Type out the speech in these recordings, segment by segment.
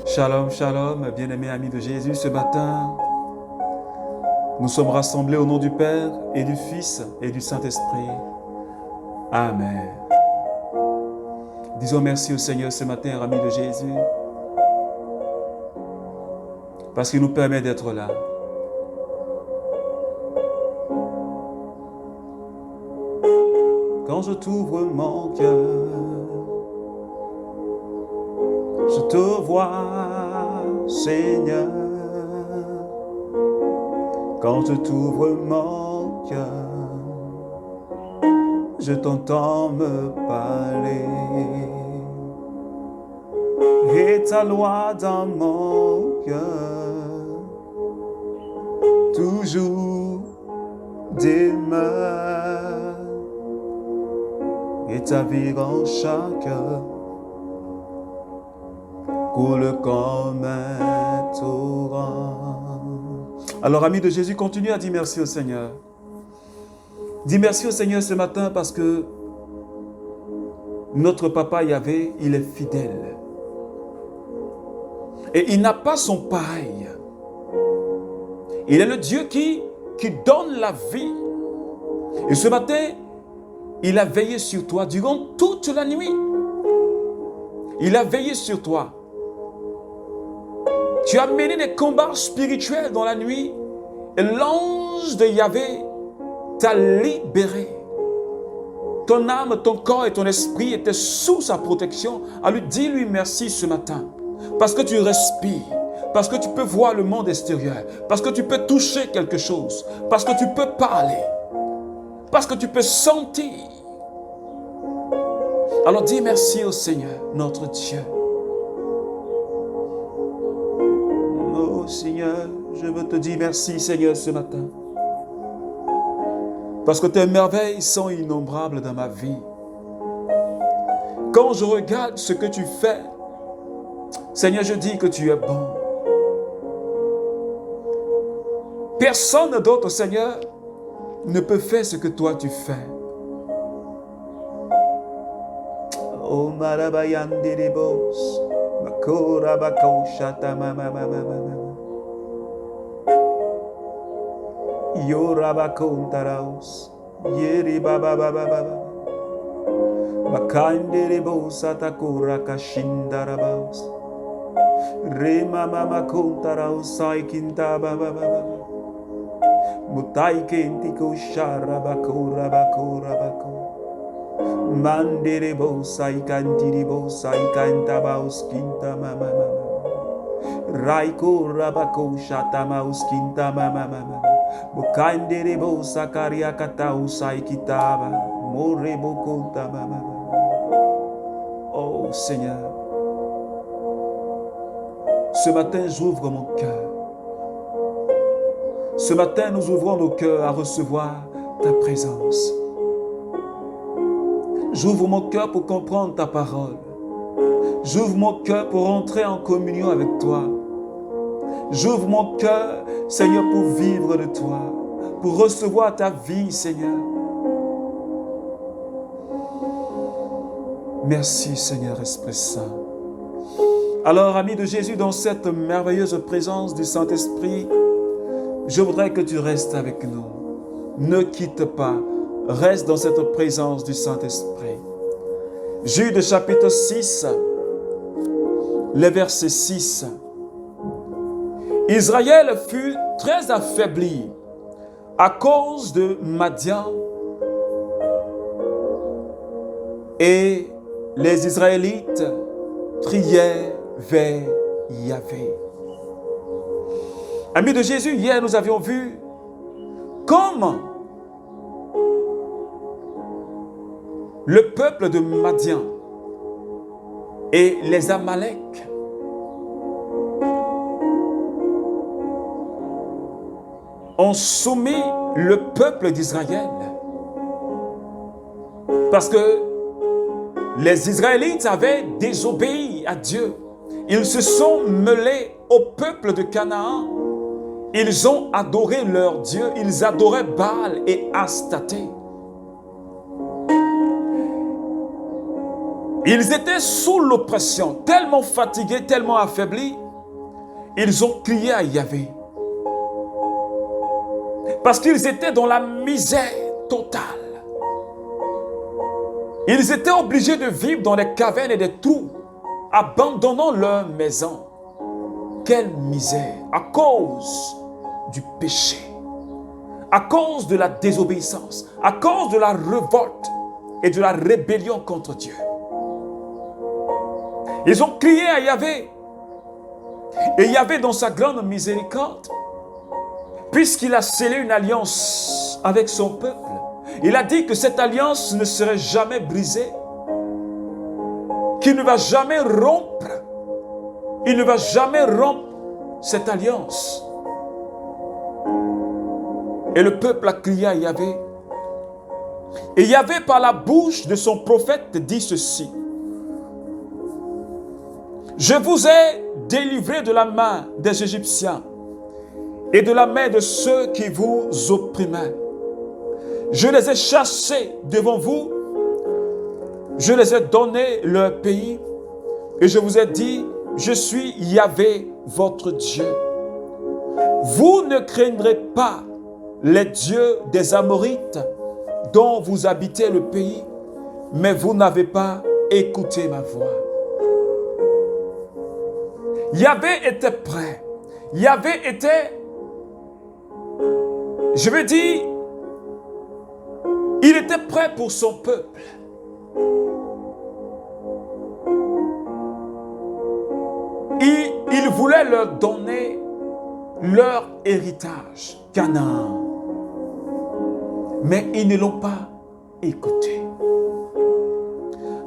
Shalom, shalom, bien-aimés amis de Jésus, ce matin, nous sommes rassemblés au nom du Père et du Fils et du Saint-Esprit. Amen. Disons merci au Seigneur ce matin, amis de Jésus, parce qu'il nous permet d'être là. Quand je t'ouvre mon cœur, je te vois, Seigneur. Quand je t'ouvre mon cœur, je t'entends me parler. Et ta loi dans mon cœur, toujours demeure. Et ta vie en chaque cœur coule comme un torrent. Alors, amis de Jésus, continue à dire merci au Seigneur. Dis merci au Seigneur ce matin parce que notre papa Yahvé, il est fidèle. Et il n'a pas son pareil. Il est le Dieu qui donne la vie. Et ce matin, il a veillé sur toi durant toute la nuit. Il a veillé sur toi. Tu as mené des combats spirituels dans la nuit et l'ange de Yahvé t'a libéré. Ton âme, ton corps et ton esprit étaient sous sa protection. Alors dis-lui merci ce matin parce que tu respires, parce que tu peux voir le monde extérieur, parce que tu peux toucher quelque chose, parce que tu peux parler, parce que tu peux sentir. Alors dis merci au Seigneur, notre Dieu. Oh Seigneur, je veux te dire merci Seigneur ce matin. Parce que tes merveilles sont innombrables dans ma vie. Quand je regarde ce que tu fais, Seigneur, je dis que tu es bon. Personne d'autre, Seigneur, ne peut faire ce que toi tu fais. Oh Marabayandiribos, Makora Bakoshata Mama Mama. Yorabakontaraos, Yeri Baba Baba Baba. Makandiribos Atakura Kashindarabaos. Rema Mama Kontaraos Saikinta Baba Baba. Mutai Kentiko Sharabakura Bakura Bako. Mandiribos Saikantiribos Saikantabaos Kinta Mama Mama. Raiko Rabako Shatamaos Kinta Mama Mama. Bukanderebo sakaria kata usai kitaba morebo kota mama. Oh Seigneur, ce matin j'ouvre mon cœur. Ce matin nous ouvrons nos cœurs à recevoir ta présence. J'ouvre mon cœur pour comprendre ta parole. J'ouvre mon cœur pour entrer en communion avec toi. J'ouvre mon cœur, Seigneur, pour vivre de toi, pour recevoir ta vie, Seigneur. Merci, Seigneur Esprit Saint. Alors, amis de Jésus, dans cette merveilleuse présence du Saint-Esprit, je voudrais que tu restes avec nous. Ne quitte pas, reste dans cette présence du Saint-Esprit. Jude chapitre 6, le verset 6. Israël fut très affaibli à cause de Madian et les Israélites priaient vers Yahvé. Amis de Jésus, hier nous avions vu comment le peuple de Madian et les Amaleks ont soumis le peuple d'Israël. Parce que les Israélites avaient désobéi à Dieu. Ils se sont mêlés au peuple de Canaan Ils ont adoré leur Dieu, ils adoraient Baal et Astarté. Ils étaient sous l'oppression, tellement fatigués, tellement affaiblis, ils ont crié à Yahvé. Parce qu'ils étaient dans la misère totale. Ils étaient obligés de vivre dans des cavernes et des trous, abandonnant leur maison. Quelle misère! À cause du péché, à cause de la désobéissance, à cause de la révolte et de la rébellion contre Dieu. Ils ont crié à Yahvé. Et Yahvé, dans sa grande miséricorde, puisqu'il a scellé une alliance avec son peuple, il a dit que cette alliance ne serait jamais brisée, qu'il ne va jamais rompre. Il ne va jamais rompre cette alliance. Et le peuple a crié à Yahvé. Et Yahvé, par la bouche de son prophète, dit ceci. Je vous ai délivré de la main des Égyptiens et de la main de ceux qui vous opprimaient. Je les ai chassés devant vous. Je les ai donné leur pays. Et je vous ai dit, je suis Yahvé, votre Dieu. Vous ne craindrez pas les dieux des Amorites dont vous habitez le pays, mais vous n'avez pas écouté ma voix. Yahvé était prêt. Yahvé était, je veux dire, il était prêt pour son peuple. Il voulait leur donner leur héritage, Canaan. Mais ils ne l'ont pas écouté.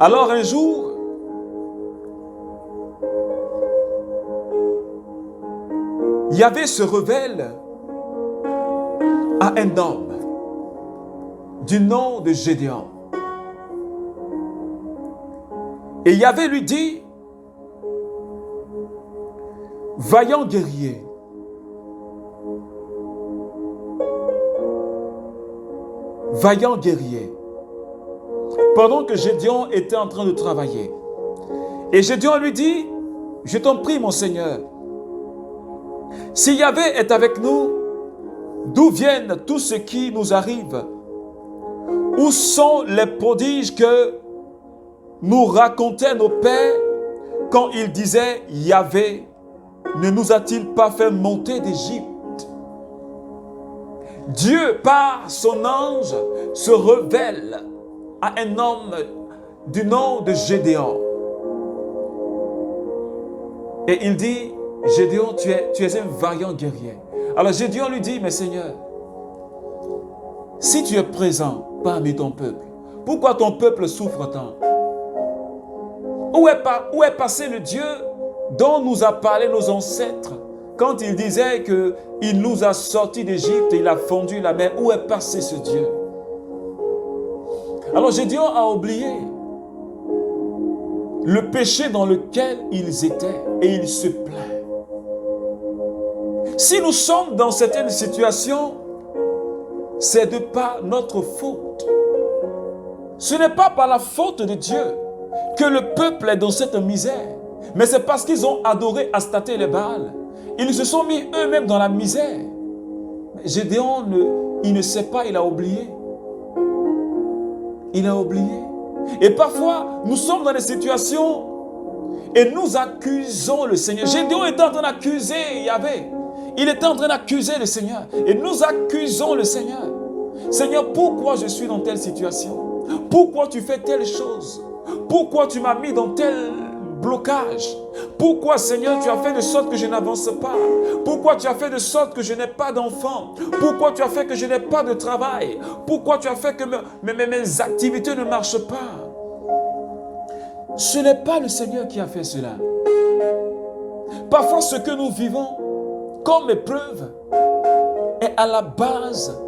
Alors un jour, Yahvé se révèle à un homme du nom de Gédéon. Et Yahvé lui dit, vaillant guerrier, vaillant guerrier, pendant que Gédéon était en train de travailler. Et Gédéon lui dit, je t'en prie mon Seigneur, si Yahvé est avec nous, d'où viennent tout ce qui nous arrive? Où sont les prodiges que nous racontaient nos pères quand ils disaient Yahvé ne nous a-t-il pas fait monter d'Égypte? Dieu, par son ange, se révèle à un homme du nom de Gédéon. Et il dit, Gédéon, tu es un vaillant guerrier. Alors Gédéon lui dit, mais Seigneur, si tu es présent parmi ton peuple, pourquoi ton peuple souffre tant? Où est passé le Dieu dont nous a parlé nos ancêtres quand il disait qu'il nous a sortis d'Égypte et il a fondu la mer? Où est passé ce Dieu? Alors Gédéon a oublié le péché dans lequel ils étaient et il se plaint. Si nous sommes dans certaines situations, c'est de par notre faute. Ce n'est pas par la faute de Dieu que le peuple est dans cette misère, mais c'est parce qu'ils ont adoré Astarté et les Baals. Ils se sont mis eux-mêmes dans la misère. Mais Gédéon, il ne sait pas, il a oublié. Il a oublié. Et parfois, nous sommes dans des situations et nous accusons le Seigneur. Gédéon est en train d'accuser Yahvé. Il est en train d'accuser le Seigneur. Et nous accusons le Seigneur. Seigneur, pourquoi je suis dans telle situation? Pourquoi tu fais telle chose? Pourquoi tu m'as mis dans tel blocage? Pourquoi, Seigneur, tu as fait de sorte que je n'avance pas? Pourquoi tu as fait de sorte que je n'ai pas d'enfant? Pourquoi tu as fait que je n'ai pas de travail? Pourquoi tu as fait que mes activités ne marchent pas? Ce n'est pas le Seigneur qui a fait cela. Parfois, ce que nous vivons comme épreuve est à la base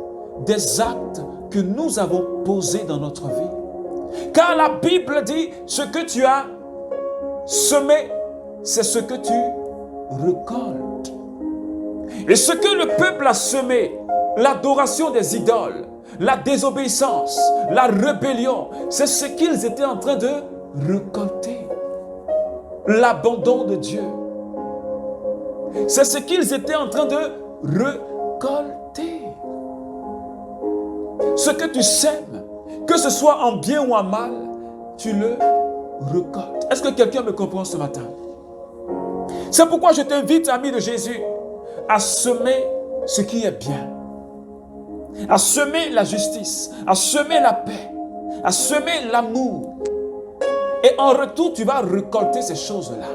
des actes que nous avons posés dans notre vie. Car la Bible dit, ce que tu as semé, c'est ce que tu récoltes. Et ce que le peuple a semé, l'adoration des idoles, la désobéissance, la rébellion, c'est ce qu'ils étaient en train de récolter. L'abandon de Dieu. C'est ce qu'ils étaient en train de récolter. Ce que tu sèmes, que ce soit en bien ou en mal, tu le récoltes. Est-ce que quelqu'un me comprend ce matin? C'est pourquoi je t'invite, ami de Jésus, à semer ce qui est bien, à semer la justice, à semer la paix, à semer l'amour. Et en retour, tu vas récolter ces choses-là.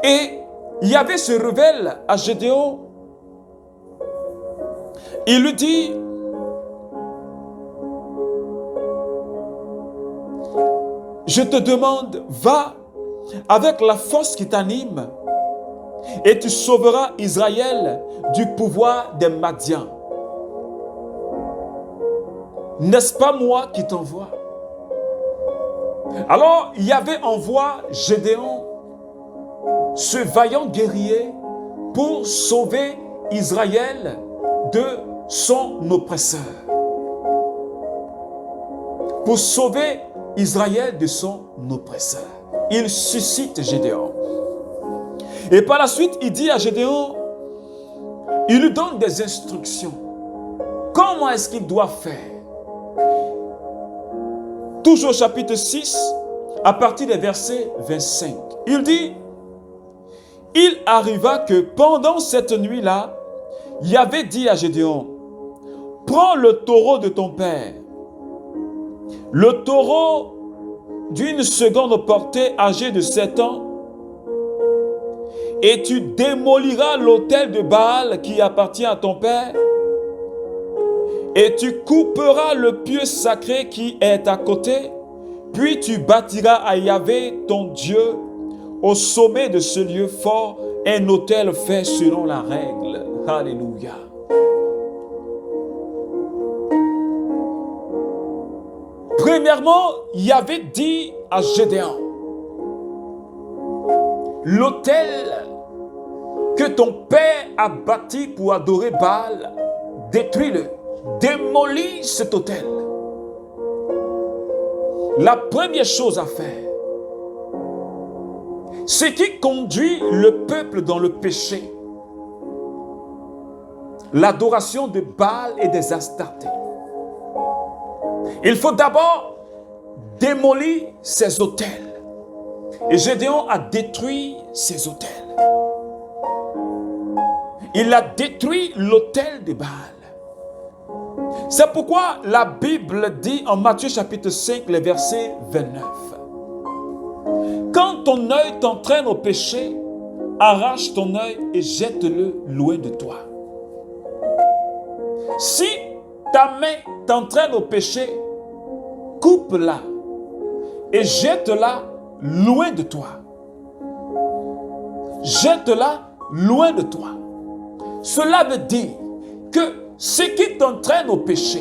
Et Yahvé se révèle à Gédéon. Il lui dit, je te demande, va avec la force qui t'anime et tu sauveras Israël du pouvoir des Madians. N'est-ce pas moi qui t'envoie? Alors Yahvé envoie Gédéon, ce vaillant guerrier, pour sauver Israël de son oppresseur. Pour sauver Israël de son oppresseur. Il suscite Gédéon. Et par la suite, il dit à Gédéon, il lui donne des instructions. Comment est-ce qu'il doit faire? Toujours au chapitre 6, à partir des versets 25. Il dit, il arriva que pendant cette nuit-là, Yahvé dit à Gédéon, prends le taureau de ton père, le taureau d'une seconde portée âgé de 7 ans, et tu démoliras l'autel de Baal qui appartient à ton père, et tu couperas le pieu sacré qui est à côté, puis tu bâtiras à Yahvé ton Dieu au sommet de ce lieu fort un autel fait selon la règle. Alléluia. Premièrement, Yahvé dit à Gédéon, l'autel que ton père a bâti pour adorer Baal, détruis-le, démolis cet autel. La première chose à faire, ce qui conduit le peuple dans le péché, l'adoration de Baal et des Astartés. Il faut d'abord démolir ces autels. Et Gédéon a détruit ces autels. Il a détruit l'autel de Baal. C'est pourquoi la Bible dit en Matthieu chapitre 5, le verset 29. Quand ton œil t'entraîne au péché, arrache ton œil et jette-le loin de toi. Si ta main t'entraîne au péché, coupe-la et jette-la loin de toi. Jette-la loin de toi. Cela veut dire que ce qui t'entraîne au péché,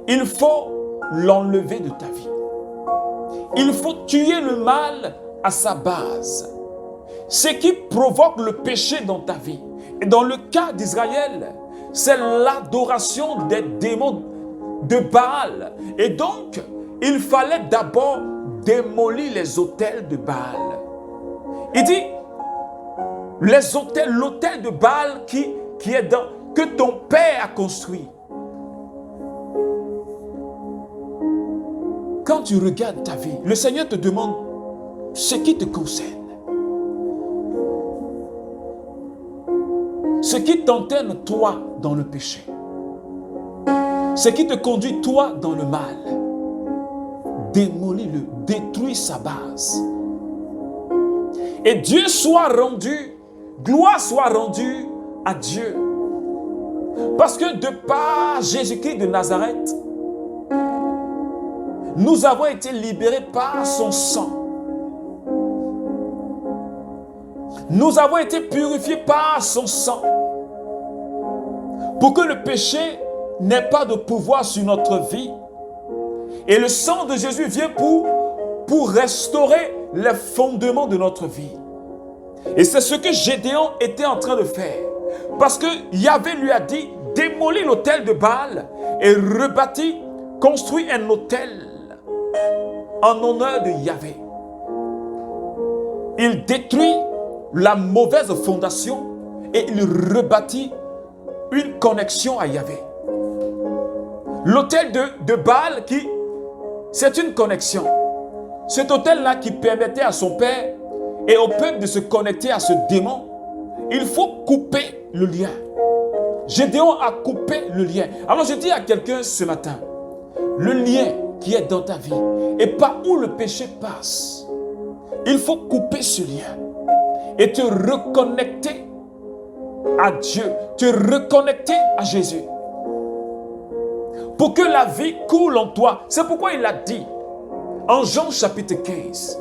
il faut l'enlever de ta vie. Il faut tuer le mal à sa base. Ce qui provoque le péché dans ta vie. Et dans le cas d'Israël, c'est l'adoration des démons de Baal. Et donc, il fallait d'abord démolir les autels de Baal. Il dit, les autels, l'autel de Baal que ton père a construit. Quand tu regardes ta vie, le Seigneur te demande ce qui te concerne. Ce qui t'entraîne toi dans le péché. Ce qui te conduit toi dans le mal. Démolis-le, détruis sa base. Et Dieu soit rendu, gloire soit rendue à Dieu. Parce que de par Jésus-Christ de Nazareth, nous avons été libérés par son sang. Nous avons été purifiés par son sang. Pour que le péché n'ait pas de pouvoir sur notre vie. Et le sang de Jésus vient pour restaurer les fondements de notre vie. Et c'est ce que Gédéon était en train de faire. Parce que Yahvé lui a dit, démolis l'autel de Baal et rebâtis, construis un autel en honneur de Yahvé. Il détruit la mauvaise fondation et il rebâtit une connexion à Yahvé. L'autel de Baal, c'est une connexion. Cet autel-là qui permettait à son père et au peuple de se connecter à ce démon, il faut couper le lien. Gédéon a coupé le lien. Alors je dis à quelqu'un ce matin, le lien qui est dans ta vie et par où le péché passe, il faut couper ce lien et te reconnecter à Dieu, te reconnecter à Jésus. Pour que la vie coule en toi. C'est pourquoi il a dit en Jean chapitre 15,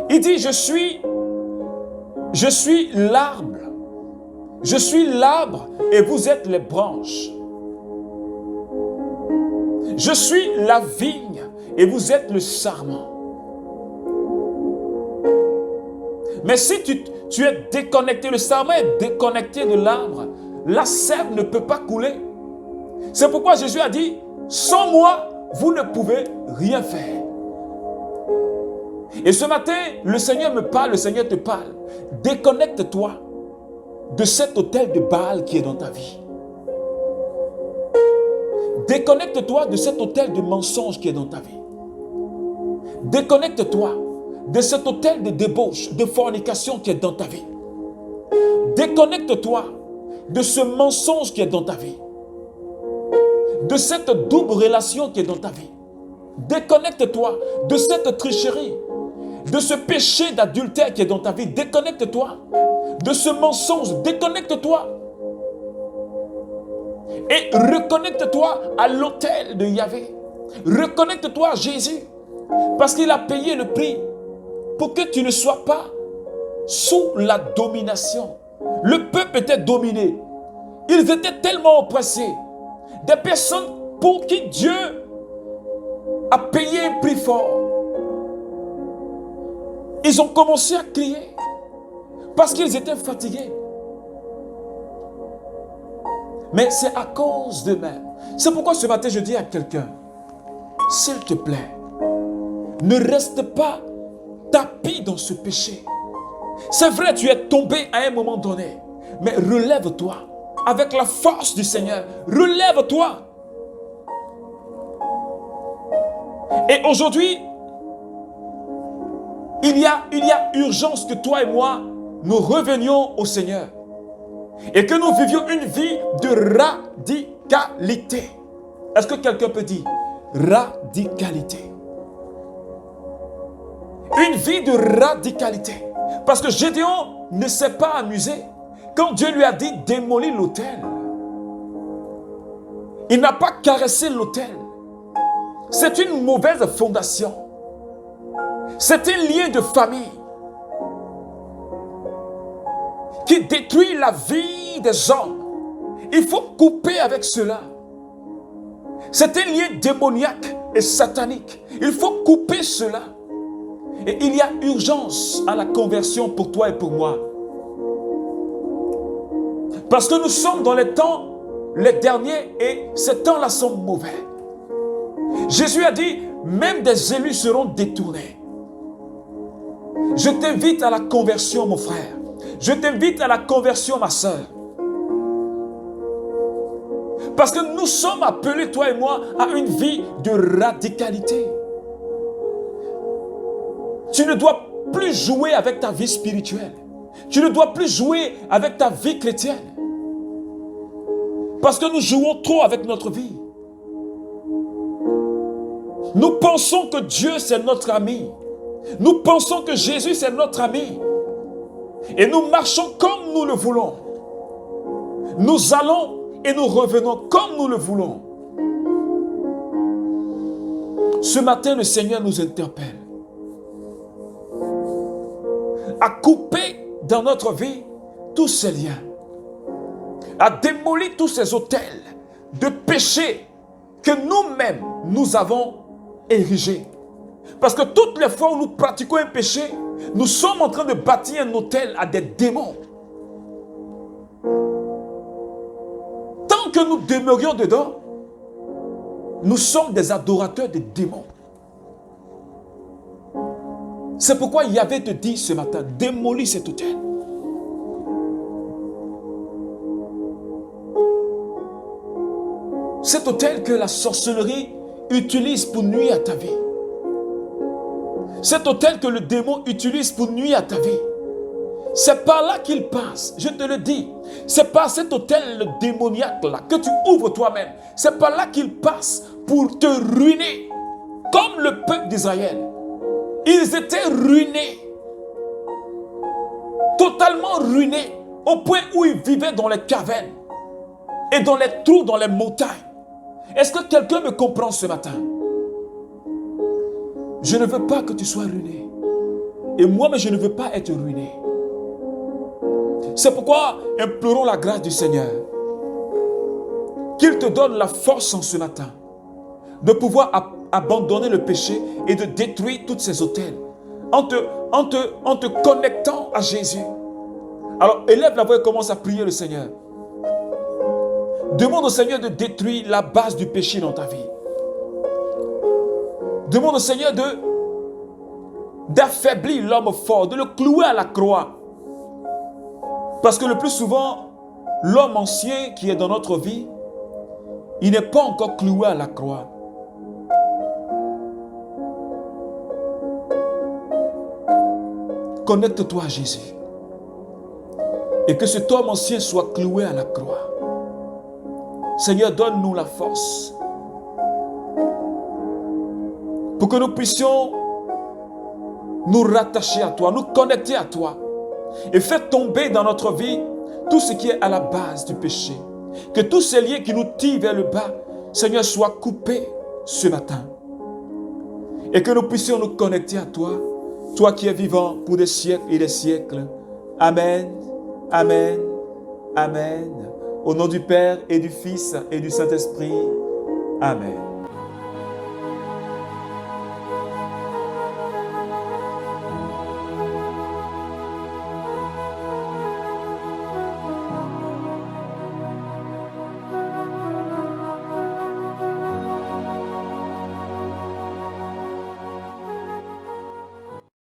il dit, je suis l'arbre. Je suis l'arbre et vous êtes les branches. Je suis la vigne et vous êtes le sarment. Mais si tu es déconnecté, le sarment est déconnecté de l'arbre, la sève ne peut pas couler. C'est pourquoi Jésus a dit, sans moi, vous ne pouvez rien faire. Et ce matin, le Seigneur me parle, le Seigneur te parle. Déconnecte-toi de cet autel de Baal qui est dans ta vie. Déconnecte-toi de cet autel de mensonge qui est dans ta vie. Déconnecte-toi de cet autel de débauche, de fornication qui est dans ta vie. Déconnecte-toi de ce mensonge qui est dans ta vie. De cette double relation qui est dans ta vie. Déconnecte-toi de cette tricherie, de ce péché d'adultère qui est dans ta vie. Déconnecte-toi de ce mensonge. Déconnecte-toi et reconnecte-toi à l'autel de Yahvé. Reconnecte-toi à Jésus parce qu'il a payé le prix pour que tu ne sois pas sous la domination. Le peuple était dominé. Ils étaient tellement oppressés. Des personnes pour qui Dieu a payé un prix fort. Ils ont commencé à crier parce qu'ils étaient fatigués. Mais c'est à cause d'eux-mêmes. C'est pourquoi ce matin je dis à quelqu'un, s'il te plaît, ne reste pas tapi dans ce péché. C'est vrai, tu es tombé à un moment donné, mais relève-toi avec la force du Seigneur. Relève-toi. Et aujourd'hui, il y a urgence que toi et moi, nous revenions au Seigneur. Et que nous vivions une vie de radicalité. Est-ce que quelqu'un peut dire radicalité? Une vie de radicalité. Parce que Gédéon ne s'est pas amusé. Quand Dieu lui a dit démolir l'autel, il n'a pas caressé l'autel. C'est une mauvaise fondation. C'est un lien de famille qui détruit la vie des hommes. Il faut couper avec cela. C'est un lien démoniaque et satanique. Il faut couper cela. Et il y a urgence à la conversion pour toi et pour moi. Parce que nous sommes dans les temps, les derniers, et ces temps-là sont mauvais. Jésus a dit, même des élus seront détournés. Je t'invite à la conversion, mon frère. Je t'invite à la conversion, ma soeur. Parce que nous sommes appelés, toi et moi, à une vie de radicalité. Tu ne dois plus jouer avec ta vie spirituelle. Tu ne dois plus jouer avec ta vie chrétienne. Parce que nous jouons trop avec notre vie. Nous pensons que Dieu c'est notre ami. Nous pensons que Jésus c'est notre ami. Et nous marchons comme nous le voulons. Nous allons et nous revenons comme nous le voulons. Ce matin, le Seigneur nous interpelle à couper dans notre vie tous ces liens, à démolir tous ces autels de péché que nous-mêmes nous avons érigés. Parce que toutes les fois où nous pratiquons un péché, Nous sommes en train de bâtir un hôtel à des démons. Tant que nous demeurions dedans, nous sommes des adorateurs des démons. C'est pourquoi Yahvé te dit ce matin, démolis cet hôtel. Cet hôtel que la sorcellerie utilise pour nuire à ta vie. Cet hôtel que le démon utilise pour nuire à ta vie. C'est par là qu'il passe, je te le dis. C'est par cet hôtel démoniaque-là que tu ouvres toi-même. C'est par là qu'il passe pour te ruiner. Comme le peuple d'Israël. Ils étaient ruinés. Totalement ruinés. Au point où ils vivaient dans les cavernes. Et dans les trous, dans les montagnes. Est-ce que quelqu'un me comprend ce matin? Je ne veux pas que tu sois ruiné. Et moi-même, je ne veux pas être ruiné. C'est pourquoi implorons la grâce du Seigneur. Qu'il te donne la force en ce matin de pouvoir abandonner le péché et de détruire tous ces hôtels en te connectant à Jésus. Alors élève la voix et commence à prier le Seigneur. Demande au Seigneur de détruire la base du péché dans ta vie. Demande au Seigneur d'affaiblir l'homme fort, de le clouer à la croix. Parce que le plus souvent, l'homme ancien qui est dans notre vie, il n'est pas encore cloué à la croix. Connecte-toi à Jésus. Et que cet homme ancien soit cloué à la croix. Seigneur, donne-nous la force pour que nous puissions nous rattacher à toi, nous connecter à toi et faire tomber dans notre vie tout ce qui est à la base du péché. Que tous ces liens qui nous tirent vers le bas, Seigneur, soient coupés ce matin. Et que nous puissions nous connecter à toi, toi qui es vivant pour des siècles et des siècles. Amen, amen, amen. Au nom du Père et du Fils et du Saint-Esprit. Amen.